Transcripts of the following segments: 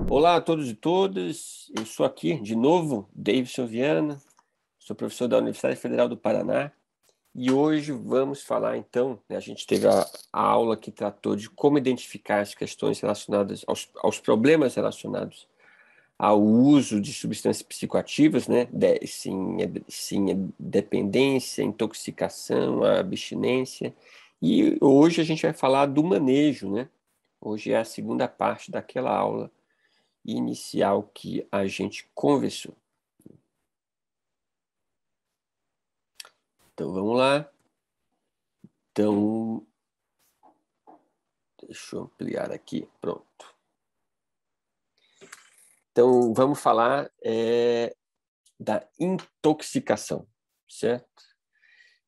Olá a todos e todas, eu sou aqui de novo, Davidson Viana, sou professor da Universidade Federal do Paraná e hoje vamos falar então, a gente teve a aula que tratou de como identificar as questões relacionadas aos problemas relacionados ao uso de substâncias psicoativas, né? Sim, a dependência, a intoxicação, a abstinência, e hoje a gente vai falar do manejo, né? Hoje é a segunda parte daquela aula inicial que a gente conversou. Então, vamos lá. Então, deixa eu ampliar aqui. Pronto. Então, vamos falar da intoxicação, certo?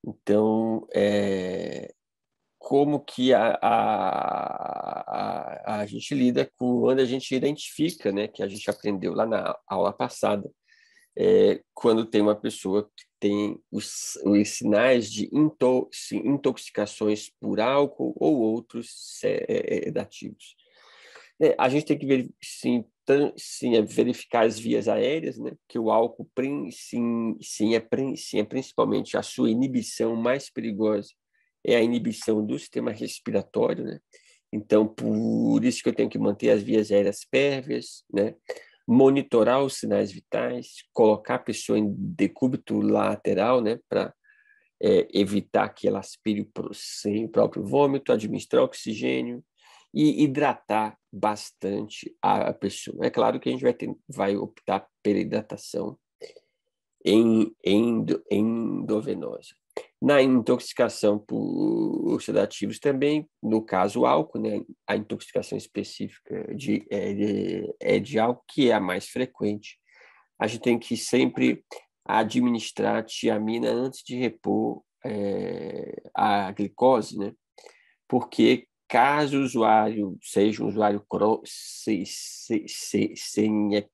Então, como que a gente lida com quando a gente identifica, né, que a gente aprendeu lá na aula passada, quando tem uma pessoa que tem os sinais de intoxicações por álcool ou outros sedativos. A gente tem que ver, sim, verificar as vias aéreas, né? Que o álcool é principalmente a sua inibição mais perigosa, é a inibição do sistema respiratório, né? Então, por isso que eu tenho que manter as vias aéreas pérvias, né? Monitorar os sinais vitais, colocar a pessoa em decúbito lateral, né? Para evitar que ela aspire o próprio vômito, administrar oxigênio e hidratar bastante a pessoa. É claro que a gente vai optar pela hidratação endovenosa. Na intoxicação por sedativos também, no caso o álcool, né, a intoxicação específica de álcool, que é a mais frequente. A gente tem que sempre administrar a tiamina antes de repor a glicose, né? Porque caso o usuário seja um usuário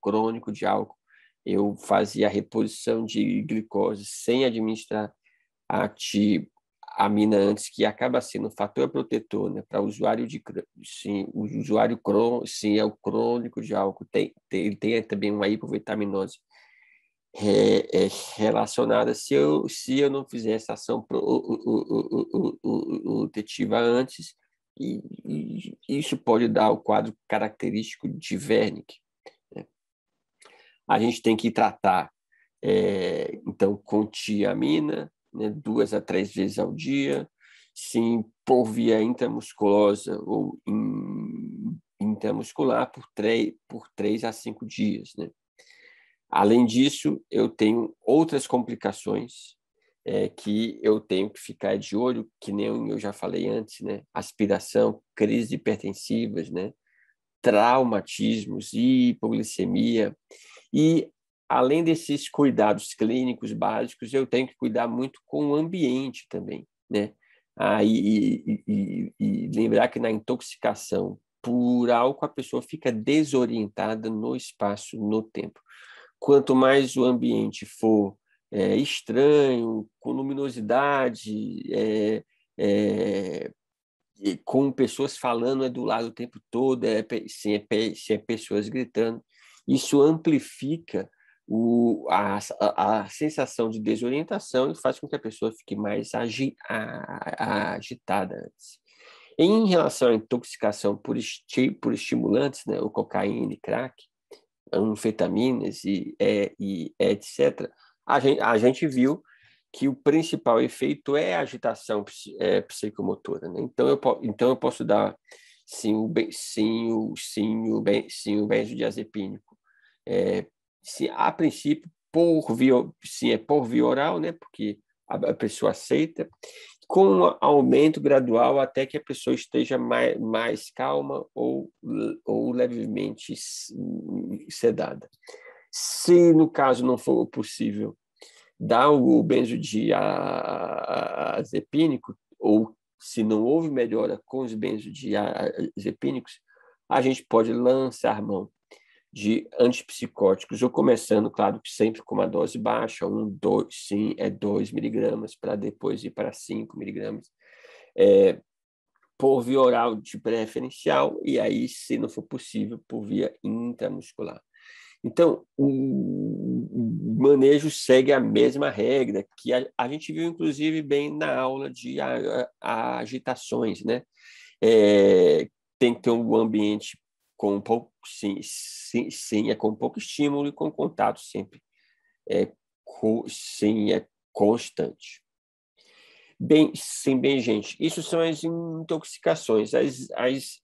crônico de álcool, eu fazia a reposição de glicose sem administrar a tiamina antes, que acaba sendo um fator protetor, né, para o usuário o usuário é o crônico de álcool, ele tem também uma hipovitaminose relacionada. Se eu não fizer essa ação protetiva antes, e isso pode dar o quadro característico de Wernicke, né? A gente tem que tratar, então, com tiamina, né, 2 a 3 vezes ao dia, sim, por via intramusculosa ou intramuscular por 3 a 5 dias, né? Além disso, eu tenho outras complicações que eu tenho que ficar de olho, que nem eu já falei antes, né? Aspiração, crises hipertensivas, né? Traumatismos, hipoglicemia. E, além desses cuidados clínicos básicos, eu tenho que cuidar muito com o ambiente também, né? E lembrar que na intoxicação por álcool, a pessoa fica desorientada no espaço, no tempo. Quanto mais o ambiente for estranho, com luminosidade, com pessoas falando do lado o tempo todo, se é pessoas gritando, isso amplifica a sensação de desorientação e faz com que a pessoa fique mais agitada antes. Em relação à intoxicação por estimulantes, né, o cocaína e crack, anfetaminas e etc., a gente viu que o principal efeito é a agitação psicomotora, né? Então eu posso dar sim o benzodiazepínico, a princípio por via oral, né? Porque a pessoa aceita, com um aumento gradual até que a pessoa esteja mais calma ou levemente sedada. Se, no caso, não for possível dar o benzodiazepínico, ou se não houve melhora com os benzodiazepínicos, a gente pode lançar mão de antipsicóticos, ou começando, claro, sempre com uma dose baixa, 2 miligramas, para depois ir para 5 miligramas. por via oral de preferencial, e aí, se não for possível, por via intramuscular. Então, o manejo segue a mesma regra que a gente viu, inclusive, bem na aula de agitações, né? Tem que ter um ambiente com pouco, com pouco estímulo e com contato sempre, constante. Bem, gente, isso são as intoxicações.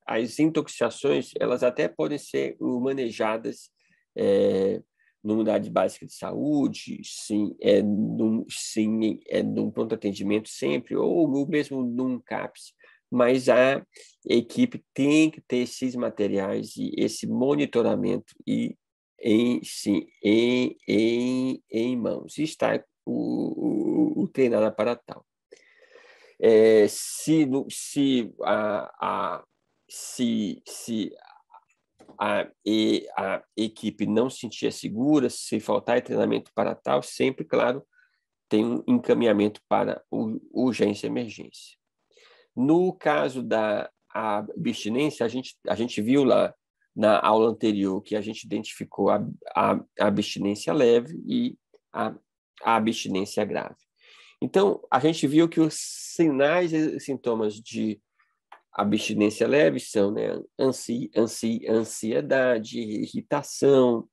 As intoxicações, elas até podem ser manejadas numa unidade básica de saúde, num pronto atendimento sempre, ou mesmo num CAPS, mas a equipe tem que ter esses materiais e esse monitoramento em mãos. E está o treinado para tal. Se a equipe não se sentia segura, se faltar treinamento para tal, sempre, claro, tem um encaminhamento para urgência e emergência. No caso da abstinência, a gente viu lá na aula anterior que a gente identificou a abstinência leve e a abstinência grave. Então, a gente viu que os sinais e sintomas de abstinência leve são, né, ansiedade, irritação,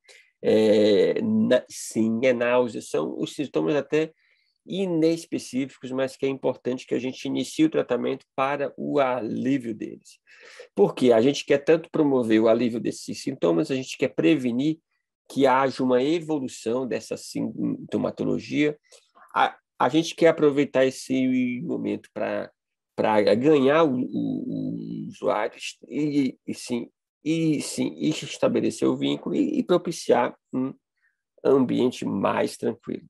náusea, são os sintomas até inespecíficos, mas que é importante que a gente inicie o tratamento para o alívio deles. Porque a gente quer tanto promover o alívio desses sintomas, a gente quer prevenir que haja uma evolução dessa sintomatologia. A gente quer aproveitar esse momento para ganhar o usuário e estabelecer o vínculo e propiciar um ambiente mais tranquilo.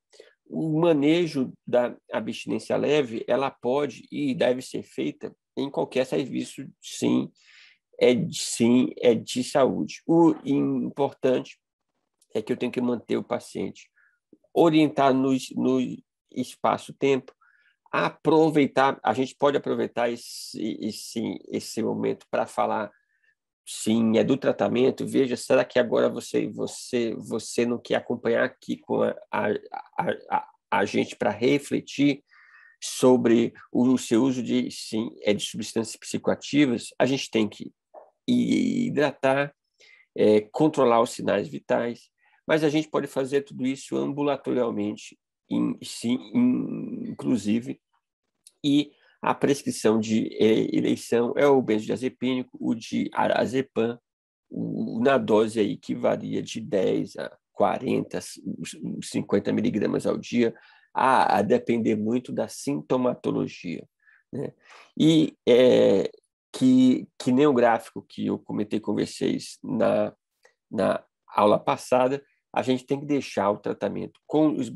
O manejo da abstinência leve, ela pode e deve ser feita em qualquer serviço, é de saúde. O importante é que eu tenho que manter o paciente orientado no espaço-tempo, aproveitar, a gente pode aproveitar esse momento para falar, do tratamento. Veja, será que agora você não quer acompanhar aqui com a gente para refletir sobre o seu uso de substâncias psicoativas? A gente tem que hidratar, controlar os sinais vitais, mas a gente pode fazer tudo isso ambulatorialmente, inclusive, e a prescrição de eleição é o benzodiazepínico, o de diazepam, na dose aí que varia de 10 a 40, 50 miligramas ao dia, a depender muito da sintomatologia, né? E que nem o gráfico que eu comentei com vocês na aula passada, a gente tem que deixar o tratamento com os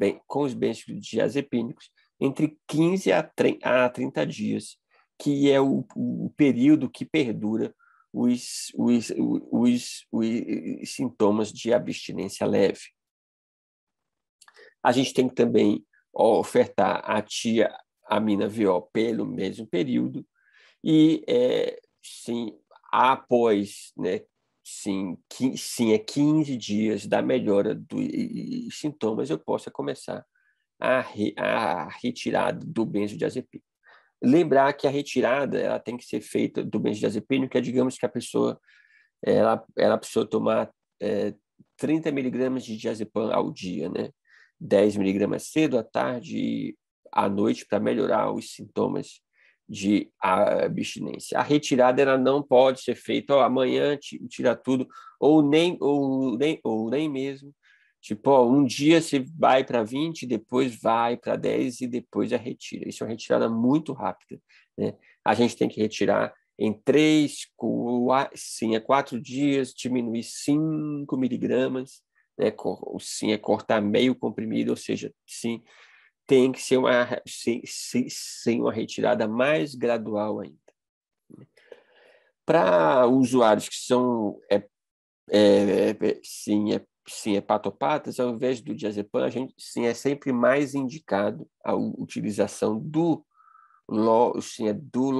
benzodiazepínicos entre 15 a 30 dias, que é o período que perdura os sintomas de abstinência leve. A gente tem que também ofertar a tiamina-VO pelo mesmo período e, após, né, 15 dias da melhora dos sintomas, eu posso começar a retirada do benzodiazepínico. Lembrar que a retirada ela tem que ser feita do benzodiazepínico, que é, digamos que a pessoa ela precisa tomar 30 miligramas de diazepam ao dia, né? 10 miligramas cedo, à tarde e à noite, para melhorar os sintomas de abstinência. A retirada ela não pode ser feita amanhã tira tudo, ou nem mesmo. Tipo, um dia você vai para 20, depois vai para 10 e depois a retira. Isso é uma retirada muito rápida, né? A gente tem que retirar em 4 dias, diminuir 5 miligramas, né? Cortar meio comprimido, ou seja, tem que ser uma retirada mais gradual ainda. Para usuários que são hepatopatas, ao invés do diazepam, a gente é sempre mais indicado a utilização do sim, do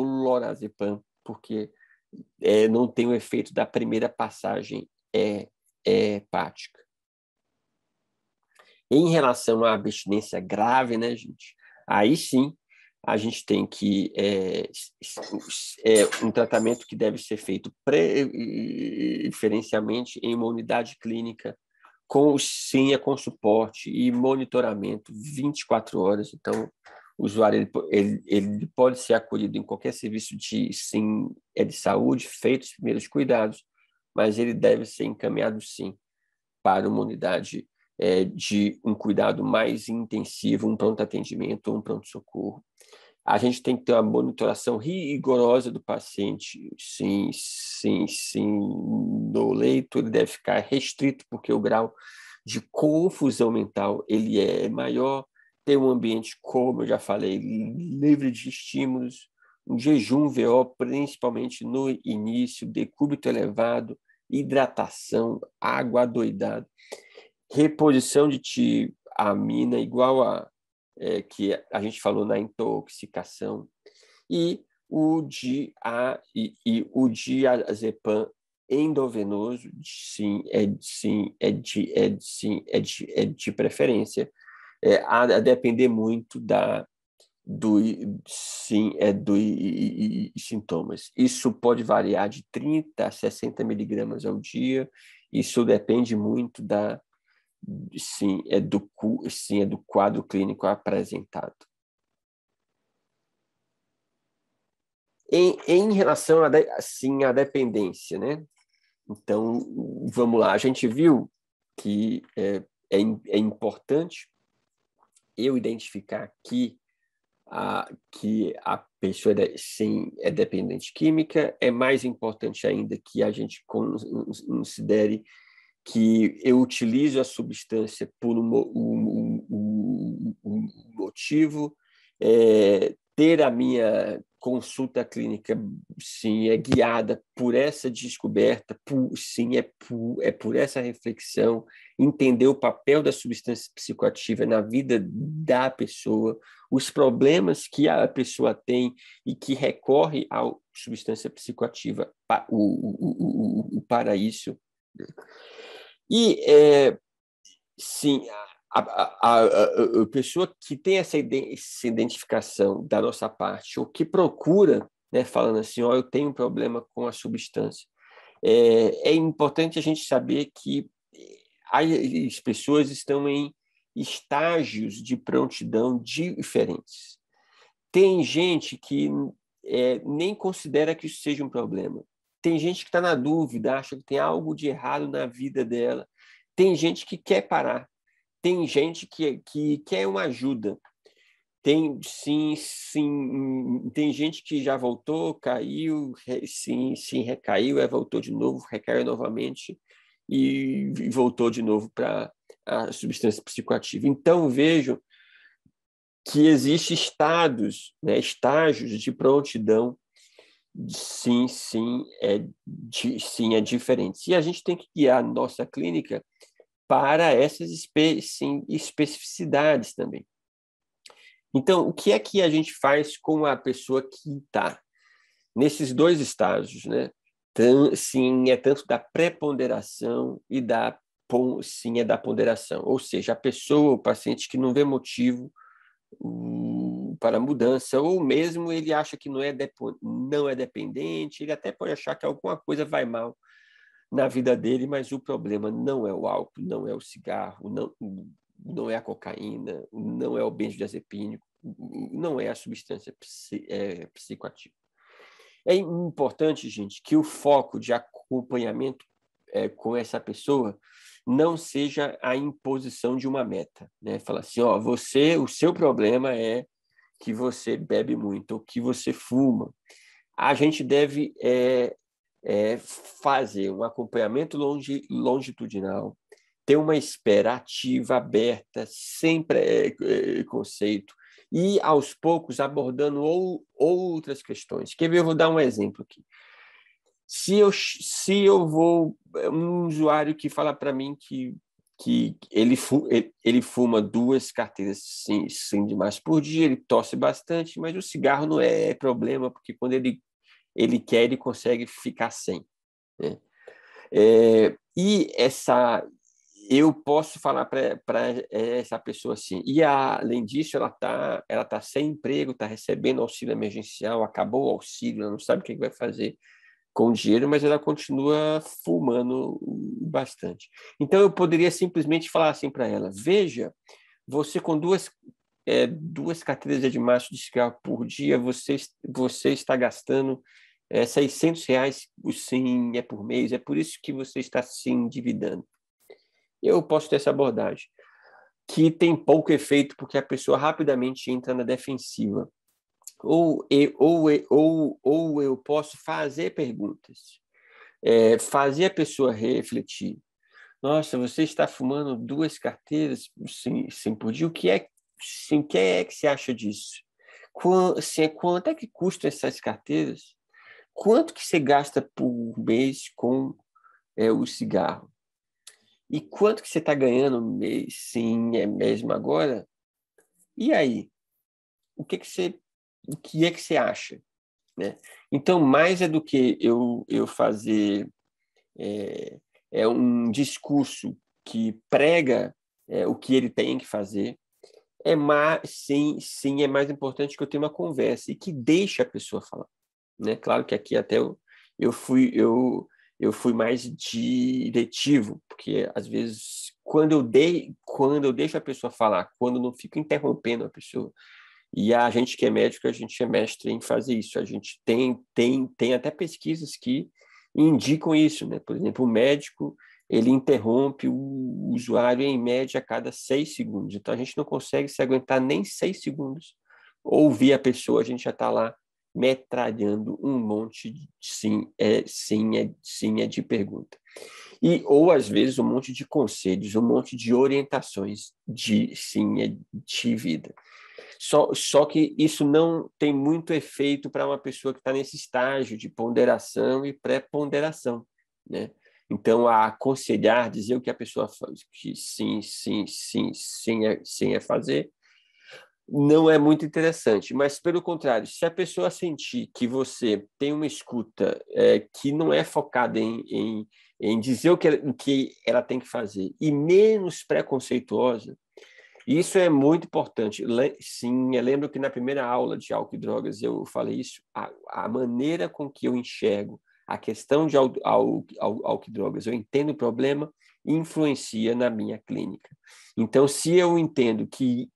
lorazepam, porque não tem o efeito da primeira passagem hepática. Em relação à abstinência grave, né, gente? Aí sim, a gente tem que um tratamento que deve ser feito preferencialmente em uma unidade clínica com suporte e monitoramento 24 horas. Então, o usuário ele pode ser acolhido em qualquer serviço de saúde, feito os primeiros cuidados, mas ele deve ser encaminhado, sim, para uma unidade de um cuidado mais intensivo, um pronto atendimento, um pronto-socorro. A gente tem que ter uma monitoração rigorosa do paciente, sim, no leito. Ele deve ficar restrito, porque o grau de confusão mental ele é maior. Ter um ambiente, como eu já falei, livre de estímulos, um jejum VO, principalmente no início, decúbito elevado, hidratação, água adoidada, reposição de tiamina igual a que a gente falou na intoxicação, e o diazepam endovenoso, de preferência, a depender muito dos sintomas. Isso pode variar de 30 a 60 miligramas ao dia. Isso depende muito do quadro clínico apresentado. Em relação à dependência, né? Então, vamos lá. A gente viu que é importante eu identificar que a pessoa é dependente química. É mais importante ainda que a gente considere que eu utilizo a substância por um motivo, ter a minha consulta clínica, sim, é guiada por essa descoberta, por essa reflexão, entender o papel da substância psicoativa na vida da pessoa, os problemas que a pessoa tem e que recorre à substância psicoativa para isso. E, sim, a pessoa que tem essa identificação da nossa parte, ou que procura, né, falando assim, eu tenho um problema com a substância, é importante a gente saber que as pessoas estão em estágios de prontidão diferentes. Tem gente que nem considera que isso seja um problema. Tem gente que está na dúvida, acha que tem algo de errado na vida dela. Tem gente que quer parar. Tem gente que quer uma ajuda. Tem gente que já voltou, caiu, recaiu, voltou de novo, recaiu novamente e voltou de novo para a substância psicoativa. Então, vejo que existem estágios de prontidão, é diferente. E a gente tem que guiar a nossa clínica para essas especificidades também. Então, o que é que a gente faz com a pessoa que está nesses dois estágios, né? Tanto da preponderação e da ponderação. Ou seja, a pessoa, o paciente que não vê motivo para a mudança, ou mesmo ele acha que não é dependente, ele até pode achar que alguma coisa vai mal na vida dele, mas o problema não é o álcool, não é o cigarro, não é a cocaína, não é o benzodiazepínico, não é a substância psicoativa. É importante, gente, que o foco de acompanhamento com essa pessoa não seja a imposição de uma meta, né? Fala assim, o seu problema é que você bebe muito ou que você fuma. A gente deve fazer um acompanhamento longitudinal, ter uma espera ativa, aberta, sem preconceito, e aos poucos abordando outras questões. Quer ver? Eu vou dar um exemplo aqui. Se eu vou um usuário que fala para mim que que ele fuma 2 carteiras sim de maço por dia, ele tosse bastante, mas o cigarro não é problema, porque quando ele quer, ele consegue ficar sem, né? E eu posso falar para essa pessoa assim, e além disso, ela tá sem emprego, está recebendo auxílio emergencial, acabou o auxílio, ela não sabe o que vai fazer com o dinheiro, mas ela continua fumando bastante. Então, eu poderia simplesmente falar assim para ela: veja, você com 2 carteiras de maço de cigarro por dia, você está gastando R$ 600, sim, por mês, é por isso que você está se endividando. Eu posso ter essa abordagem, que tem pouco efeito, porque a pessoa rapidamente entra na defensiva. Ou eu posso fazer perguntas, fazer a pessoa refletir. Nossa, você está fumando 2 carteiras sim, por dia? O que é que você acha disso? Quanto é que custam essas carteiras? Quanto que você gasta por mês com o cigarro? E quanto que você está ganhando no mês? Sim, é mesmo agora? E aí? O que é que você acha? Né? Então, mais é do que eu fazer um discurso que prega o que ele tem que fazer, sim, é mais importante que eu tenha uma conversa e que deixe a pessoa falar, né? Claro que aqui até eu fui mais diretivo, porque às vezes quando eu deixo a pessoa falar, quando eu não fico interrompendo a pessoa, e a gente que é médico, a gente é mestre em fazer isso. A gente tem até pesquisas que indicam isso, né? Por exemplo, o médico, ele interrompe o usuário em média a cada 6 segundos. Então, a gente não consegue se aguentar nem 6 segundos. Ouvir a pessoa, a gente já está lá metralhando um monte de sim, de pergunta. Ou, às vezes, um monte de conselhos, um monte de orientações de vida. Só que isso não tem muito efeito para uma pessoa que está nesse estágio de ponderação e pré-ponderação, né? Então, a aconselhar, dizer o que a pessoa faz, que sim é fazer, não é muito interessante. Mas, pelo contrário, se a pessoa sentir que você tem uma escuta que não é focada em dizer o que ela tem que fazer e menos preconceituosa, isso é muito importante. Sim, eu lembro que na primeira aula de álcool e drogas eu falei isso. A maneira com que eu enxergo a questão de álcool e drogas, eu entendo o problema, influencia na minha clínica. Então, se eu entendo que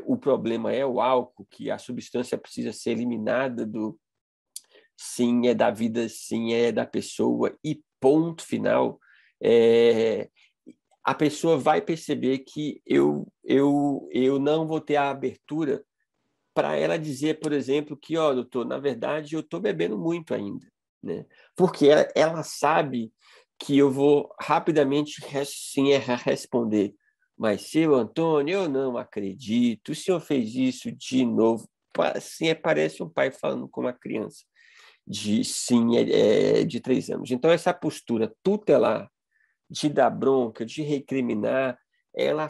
o problema é o álcool, que a substância precisa ser eliminada sim, é da vida, sim, é da pessoa, e ponto final, a pessoa vai perceber que eu não vou ter a abertura para ela dizer, por exemplo, que, ó, doutor, na verdade eu estou bebendo muito ainda, né? Porque ela sabe que eu vou rapidamente sim, responder, mas, seu Antônio, eu não acredito, o senhor fez isso de novo. Assim, parece um pai falando com uma criança de 3 anos. Então, essa postura tutelar de dar bronca, de recriminar, ela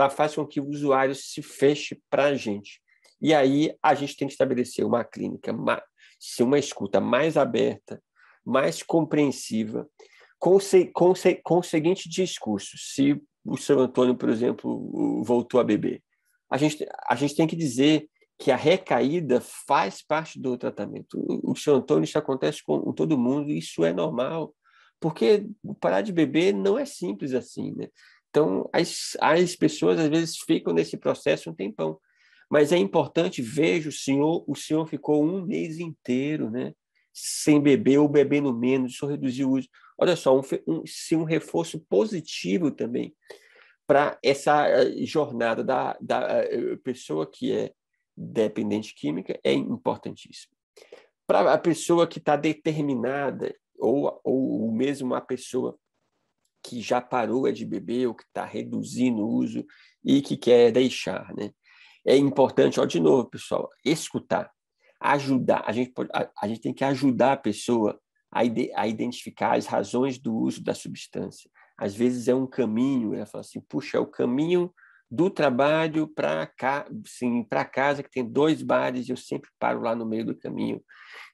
faz com que o usuário se feche para a gente. E aí a gente tem que estabelecer uma clínica, uma escuta mais aberta, mais compreensiva, com o seguinte discurso: se o seu Antônio, por exemplo, voltou a beber, a gente tem que dizer que a recaída faz parte do tratamento. O seu Antônio, isso acontece com todo mundo, isso é normal, porque parar de beber não é simples assim, né? Então, as pessoas às vezes ficam nesse processo um tempão. Mas é importante, veja, o senhor ficou um mês inteiro, né? Sem beber ou bebendo menos, o senhor reduziu o uso. Olha só, um reforço positivo também para essa jornada da pessoa que é dependente química é importantíssimo. Para a pessoa que está determinada, ou mesmo a pessoa que já parou de beber ou que está reduzindo o uso e que quer deixar, né? É importante, ó, de novo, pessoal, escutar, ajudar. A gente tem que ajudar a pessoa a identificar as razões do uso da substância, às vezes é um caminho, ela fala assim, puxa, é o caminho do trabalho para casa, que tem 2 bares, e eu sempre paro lá no meio do caminho.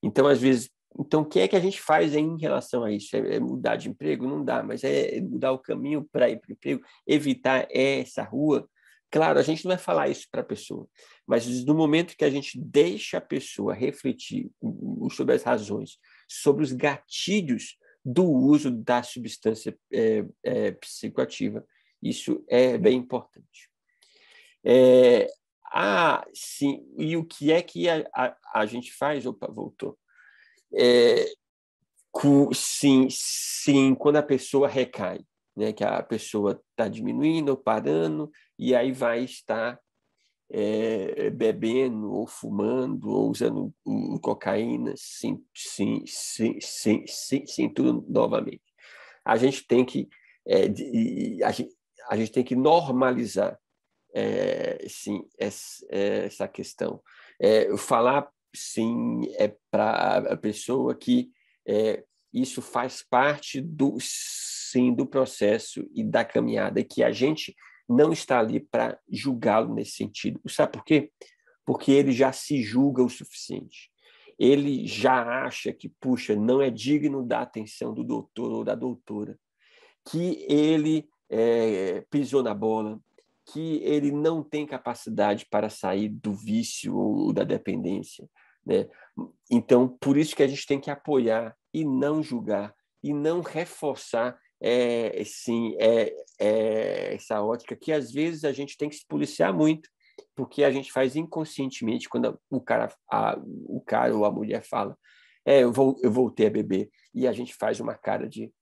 Então, às vezes, então, o que é que a gente faz em relação a isso? É mudar de emprego? Não dá, mas é mudar o caminho para ir para o emprego, evitar essa rua. Claro, a gente não vai falar isso para a pessoa, mas no momento que a gente deixa a pessoa refletir sobre as razões, sobre os gatilhos do uso da substância psicoativa, isso é bem importante. Sim, e o que é que a gente faz? Opa, voltou. Sim, quando a pessoa recai, né, que a pessoa está diminuindo ou parando, e aí vai estar bebendo ou fumando ou usando cocaína, sim, tudo novamente. A gente tem que a gente tem que normalizar sim essa questão. Falar sim para a pessoa que isso faz parte do processo e da caminhada, e que a gente não está ali para julgá-lo nesse sentido. Sabe por quê? Porque ele já se julga o suficiente. Ele já acha que, puxa, não é digno da atenção do doutor ou da doutora, que ele pisou na bola, que ele não tem capacidade para sair do vício ou da dependência, né? Então, por isso que a gente tem que apoiar e não julgar, e não reforçar essa ótica que, às vezes, a gente tem que se policiar muito, porque a gente faz inconscientemente quando o cara ou a mulher fala eu voltei a beber, e a gente faz uma cara de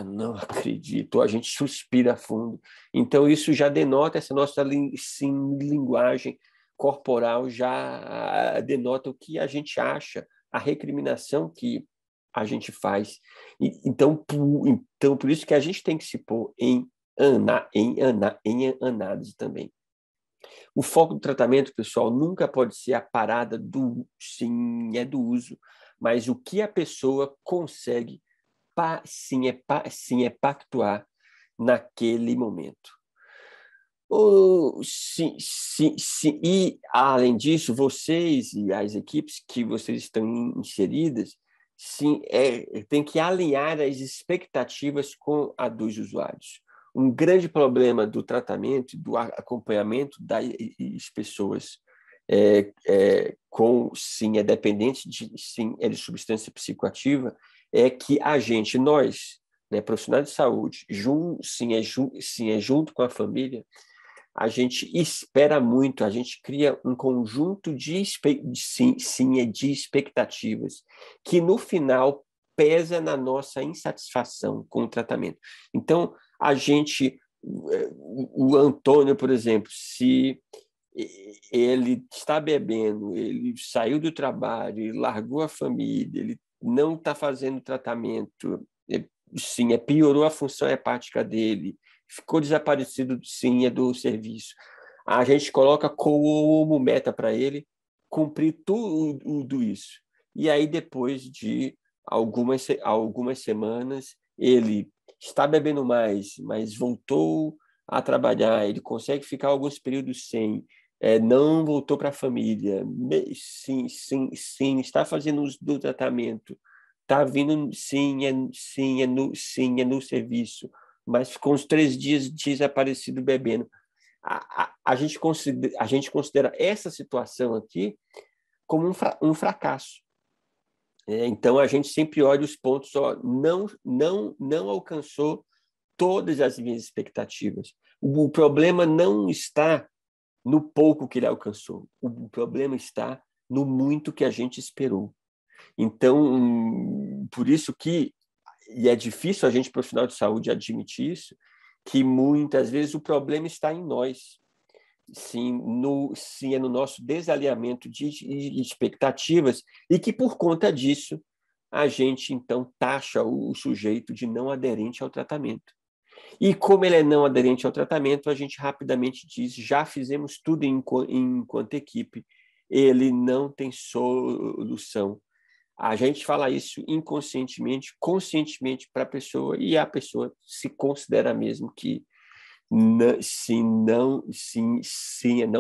não acredito, a gente suspira fundo. Então, isso já denota, essa nossa linguagem corporal já denota o que a gente acha, a recriminação que a gente faz. Então, por isso que a gente tem que se pôr em análise também. O foco do tratamento, pessoal, nunca pode ser a parada do uso, mas o que a pessoa consegue pactuar naquele momento. Sim. E, além disso, vocês e as equipes que vocês estão inseridas, tem que alinhar as expectativas com a dos usuários. Um grande problema do tratamento, do acompanhamento das pessoas dependentes de substância psicoativa, é que nós, né, profissionais de saúde, junto com a família, a gente espera muito, a gente cria um conjunto de expectativas que, no final, pesa na nossa insatisfação com o tratamento. Então, o Antônio, por exemplo, se ele está bebendo, ele saiu do trabalho, ele largou a família, ele não está fazendo tratamento, piorou a função hepática dele, ficou desaparecido, do serviço. A gente coloca como meta para ele cumprir tudo isso. E aí, depois de algumas semanas, ele está bebendo mais, mas voltou a trabalhar, ele consegue ficar alguns períodos sem, não voltou para a família, sim, está fazendo uso do tratamento, está vindo, é no serviço, mas ficou uns 3 dias desaparecido bebendo. A gente considera essa situação aqui como um fracasso. Então, a gente sempre olha os pontos, não alcançou todas as minhas expectativas. O problema não está no pouco que ele alcançou. O problema está no muito que a gente esperou. Então, por isso que, e é difícil a gente, profissional de saúde, admitir isso, que muitas vezes o problema está em nós. É no nosso desalinhamento de expectativas, e que, por conta disso, a gente, então, taxa o sujeito de não aderente ao tratamento. E como ele é não aderente ao tratamento, a gente rapidamente diz, já fizemos tudo enquanto equipe, ele não tem solução. A gente fala isso inconscientemente, conscientemente para a pessoa, e a pessoa se considera mesmo que não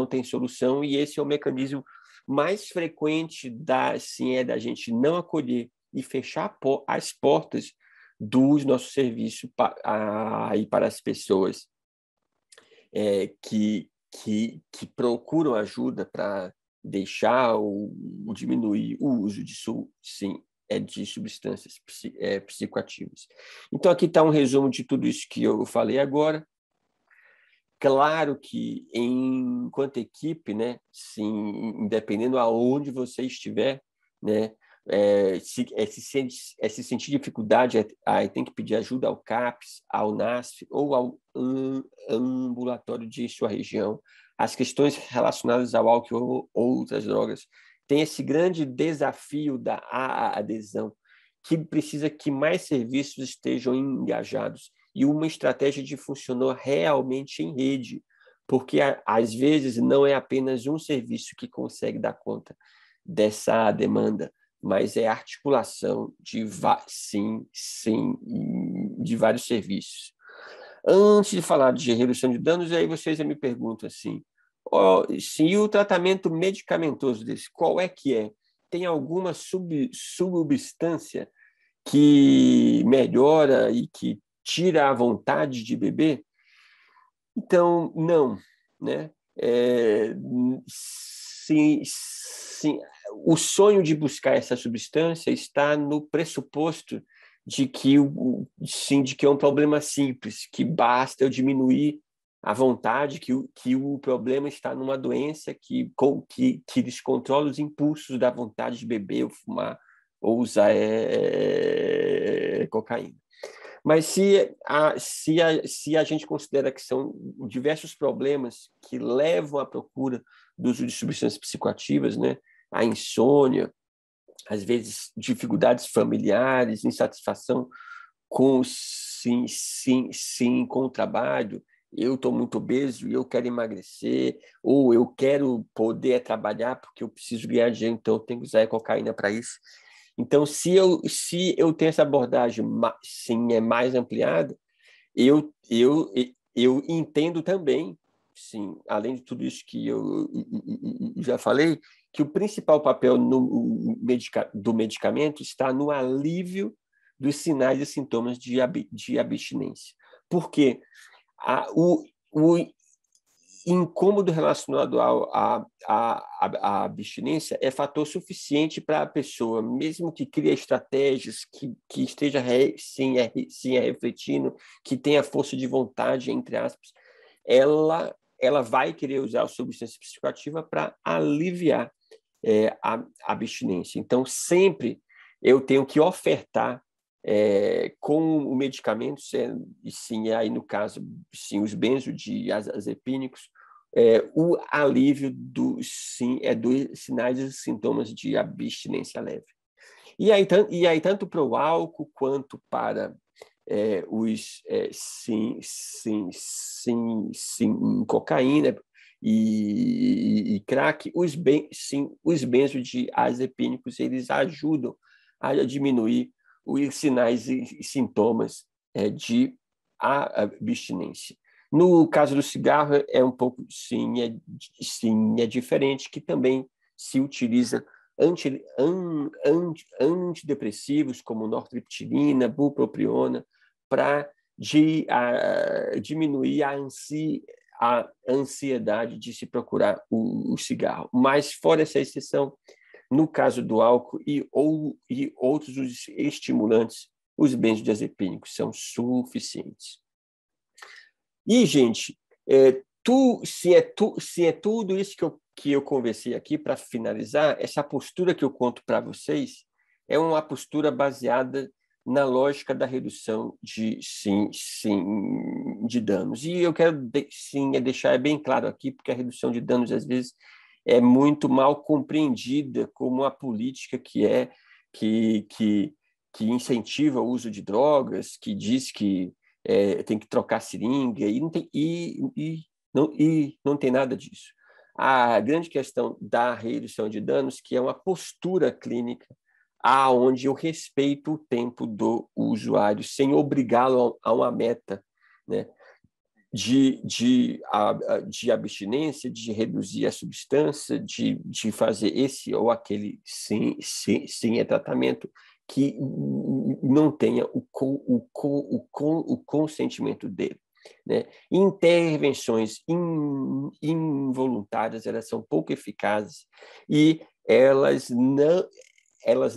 tem solução, e esse é o mecanismo mais frequente da gente não acolher e fechar as portas dos nossos serviços para as pessoas que procuram ajuda para deixar ou diminuir o uso de substâncias psicoativas. Então, aqui está um resumo de tudo isso que eu falei agora. Claro que, enquanto equipe, né, sim, dependendo aonde você estiver, né, se sentir dificuldade, aí tem que pedir ajuda ao CAPS, ao NASF ou ao ambulatório de sua região. As questões relacionadas ao álcool ou outras drogas têm esse grande desafio da adesão, que precisa que mais serviços estejam engajados e uma estratégia de funcionar realmente em rede, porque às vezes não é apenas um serviço que consegue dar conta dessa demanda, mas é a articulação de vários serviços. Antes de falar de redução de danos, aí vocês me perguntam assim, e o tratamento medicamentoso desse, qual é que é? Tem alguma substância que melhora e que tira a vontade de beber? Então, não, né? Sim, o sonho de buscar essa substância está no pressuposto de que é um problema simples, que basta eu diminuir a vontade, que o problema está numa doença que descontrola os impulsos da vontade de beber ou fumar ou usar cocaína. Mas se a gente considera que são diversos problemas que levam à procura do uso de substâncias psicoativas, né? A insônia, às vezes dificuldades familiares, insatisfação com com o trabalho, eu estou muito obeso e eu quero emagrecer, ou eu quero poder trabalhar porque eu preciso ganhar dinheiro, então eu tenho que usar a cocaína para isso. Então, se eu tenho essa abordagem mais ampliada, eu entendo também, sim, além de tudo isso que eu já falei, que o principal papel do medicamento está no alívio dos sinais e sintomas de abstinência. Porque o incômodo relacionado à abstinência é fator suficiente para a pessoa, mesmo que crie estratégias, que esteja refletindo, que tenha força de vontade, entre aspas, ela vai querer usar a substância psicoativa para aliviar a abstinência. Então, sempre eu tenho que ofertar com o medicamento, sim, aí no caso, sim, os benzodiazepínicos, o alívio dos sinais e sintomas de abstinência leve. E aí tanto para o álcool quanto para cocaína e crack, os benzodiazepínicos, eles ajudam a diminuir os sinais e sintomas de abstinência. No caso do cigarro, é um pouco, é diferente, que também se utiliza antidepressivos como nortriptilina, bupropiona, para diminuir a ansiedade de se procurar o cigarro. Mas, fora essa exceção, no caso do álcool e outros estimulantes, os benzodiazepínicos são suficientes. E, gente, se é tudo isso que eu conversei aqui, para finalizar, essa postura que eu conto para vocês é uma postura baseada na lógica da redução de danos. E eu quero deixar bem claro aqui, porque a redução de danos, às vezes, é muito mal compreendida como uma política que incentiva o uso de drogas, que diz que tem que trocar seringa, não tem nada disso. A grande questão da redução de danos, que é uma postura clínica aonde eu respeito o tempo do usuário sem obrigá-lo a uma meta, né, de abstinência, de reduzir a substância, de fazer esse ou aquele sim é tratamento que não tenha o consentimento dele. Né? Intervenções involuntárias, elas são pouco eficazes e elas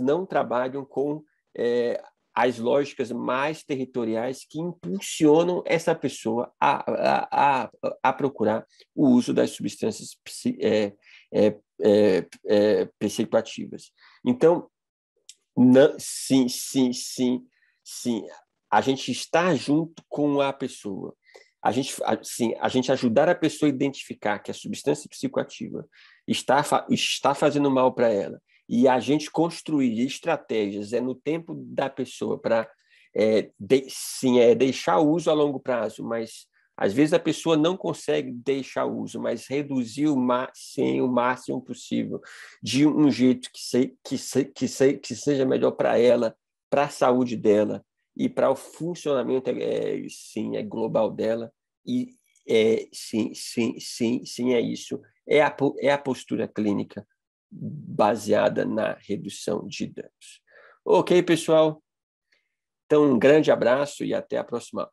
não trabalham com as lógicas mais territoriais que impulsionam essa pessoa a procurar o uso das substâncias psicoativas. Então, não, sim, a gente está junto com a pessoa. A gente ajudar a pessoa a identificar que a substância psicoativa está fazendo mal para ela e a gente construir estratégias no tempo da pessoa para deixar o uso a longo prazo, mas às vezes a pessoa não consegue deixar o uso, mas reduzir o máximo possível de um jeito que seja melhor para ela, para a saúde dela e para o funcionamento global dela. E sim, é isso. É a postura clínica baseada na redução de danos. Ok, pessoal? Então, um grande abraço e até a próxima.